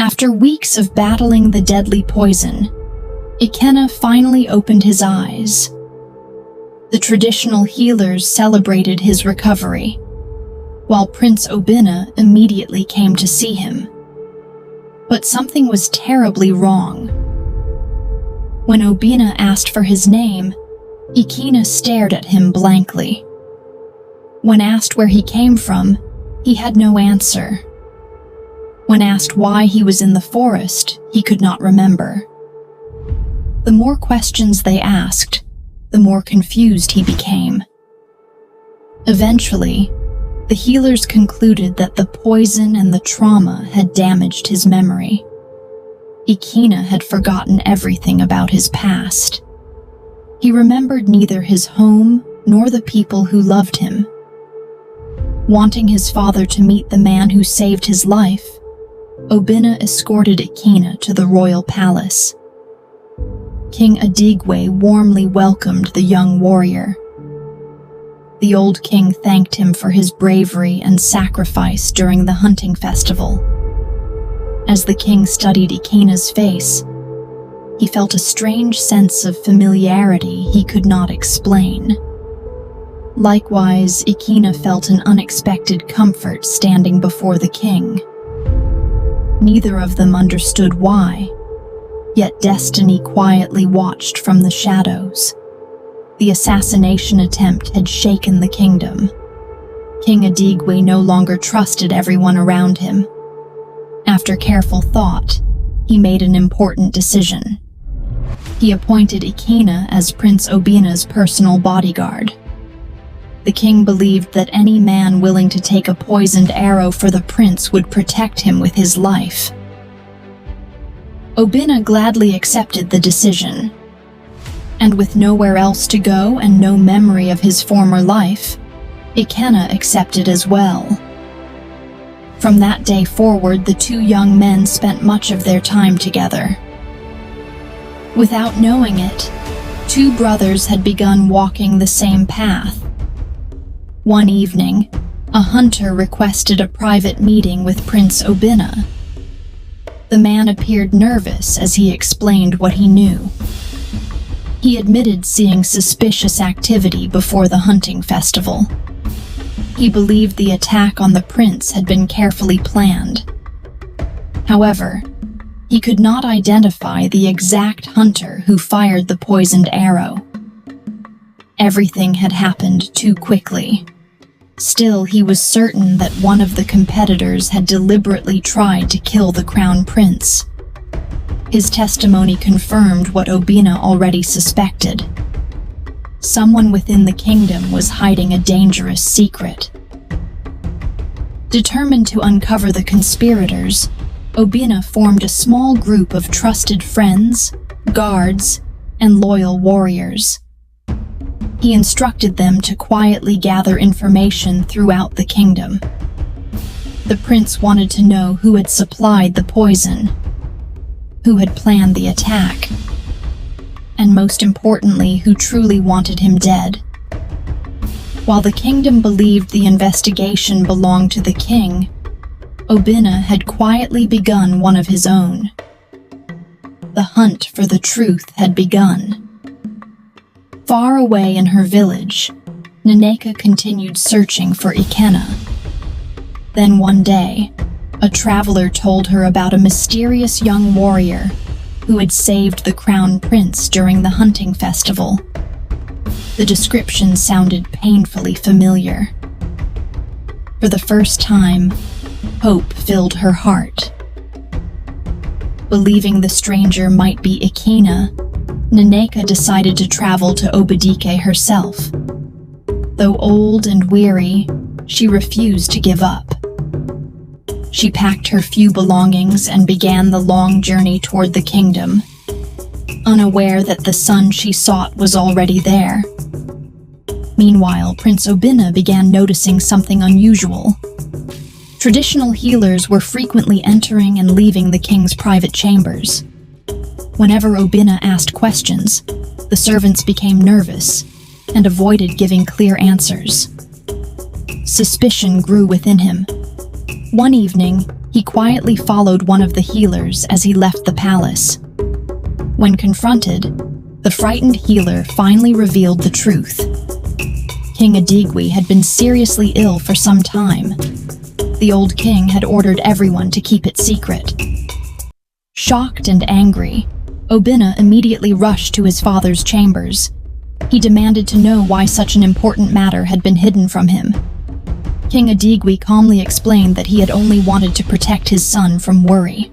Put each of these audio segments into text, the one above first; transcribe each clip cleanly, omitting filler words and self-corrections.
After weeks of battling the deadly poison, Ikenna finally opened his eyes. The traditional healers celebrated his recovery, while Prince Obinna immediately came to see him. But something was terribly wrong. When Obinna asked for his name, Ikenna stared at him blankly. When asked where he came from, he had no answer. When asked why he was in the forest, he could not remember. The more questions they asked, the more confused he became. Eventually, the healers concluded that the poison and the trauma had damaged his memory. Ikenna had forgotten everything about his past. He remembered neither his home nor the people who loved him. Wanting his father to meet the man who saved his life, Obinna escorted Ikenna to the royal palace. King Adigwe warmly welcomed the young warrior. The old king thanked him for his bravery and sacrifice during the hunting festival. As the king studied Ikenna's face, he felt a strange sense of familiarity he could not explain. Likewise, Ikenna felt an unexpected comfort standing before the king. Neither of them understood why, yet destiny quietly watched from the shadows. The assassination attempt had shaken the kingdom. King Adigwe no longer trusted everyone around him. After careful thought, he made an important decision. He appointed Ikenna as Prince Obinna's personal bodyguard. The king believed that any man willing to take a poisoned arrow for the prince would protect him with his life. Obinna gladly accepted the decision. And with nowhere else to go and no memory of his former life, Ikenna accepted as well. From that day forward, the two young men spent much of their time together. Without knowing it, two brothers had begun walking the same path. One evening, a hunter requested a private meeting with Prince Obinna. The man appeared nervous as he explained what he knew. He admitted seeing suspicious activity before the hunting festival. He believed the attack on the prince had been carefully planned. However, he could not identify the exact hunter who fired the poisoned arrow. Everything had happened too quickly. Still, he was certain that one of the competitors had deliberately tried to kill the crown prince. His testimony confirmed what Obinna already suspected. Someone within the kingdom was hiding a dangerous secret. Determined to uncover the conspirators, Obinna formed a small group of trusted friends, guards, and loyal warriors. He instructed them to quietly gather information throughout the kingdom. The prince wanted to know who had supplied the poison, who had planned the attack, and most importantly, who truly wanted him dead. While the kingdom believed the investigation belonged to the king, Obinna had quietly begun one of his own. The hunt for the truth had begun. Far away in her village, Nneka continued searching for Ikenna. Then one day, a traveler told her about a mysterious young warrior who had saved the crown prince during the hunting festival. The description sounded painfully familiar. For the first time, hope filled her heart. Believing the stranger might be Ikenna, Nneka decided to travel to Obidike herself. Though old and weary, she refused to give up. She packed her few belongings and began the long journey toward the kingdom, unaware that the son she sought was already there. Meanwhile, Prince Obinna began noticing something unusual. Traditional healers were frequently entering and leaving the king's private chambers. Whenever Obinna asked questions, the servants became nervous and avoided giving clear answers. Suspicion grew within him. One evening, He quietly followed one of the healers as he left the palace. When confronted, the frightened healer finally revealed the truth. King Adigwe had been seriously ill for some time. The old king had ordered everyone to keep it secret. Shocked and angry, Obinna immediately rushed to his father's chambers. He demanded to know why such an important matter had been hidden from him. King Adigwe calmly explained that he had only wanted to protect his son from worry.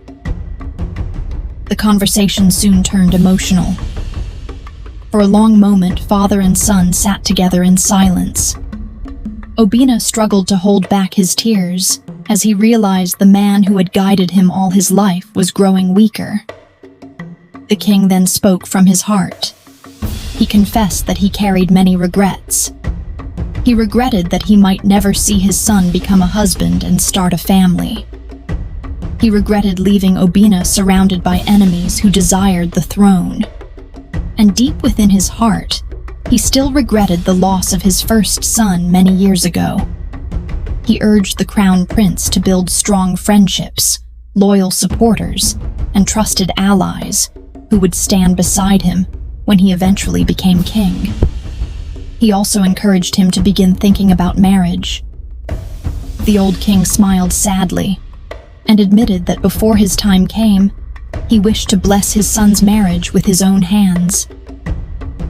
The conversation soon turned emotional. For a long moment, father and son sat together in silence. Obinna struggled to hold back his tears as he realized the man who had guided him all his life was growing weaker. The king then spoke from his heart. He confessed that he carried many regrets. He regretted that he might never see his son become a husband and start a family. He regretted leaving Obinna surrounded by enemies who desired the throne. And deep within his heart, he still regretted the loss of his first son many years ago. He urged the crown prince to build strong friendships, loyal supporters, and trusted allies who would stand beside him when he eventually became king. He also encouraged him to begin thinking about marriage. The old king smiled sadly and admitted that before his time came, he wished to bless his son's marriage with his own hands.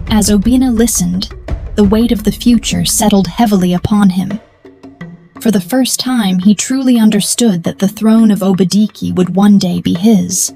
As Obinna listened, the weight of the future settled heavily upon him. For the first time, he truly understood that the throne of Obadiki would one day be his.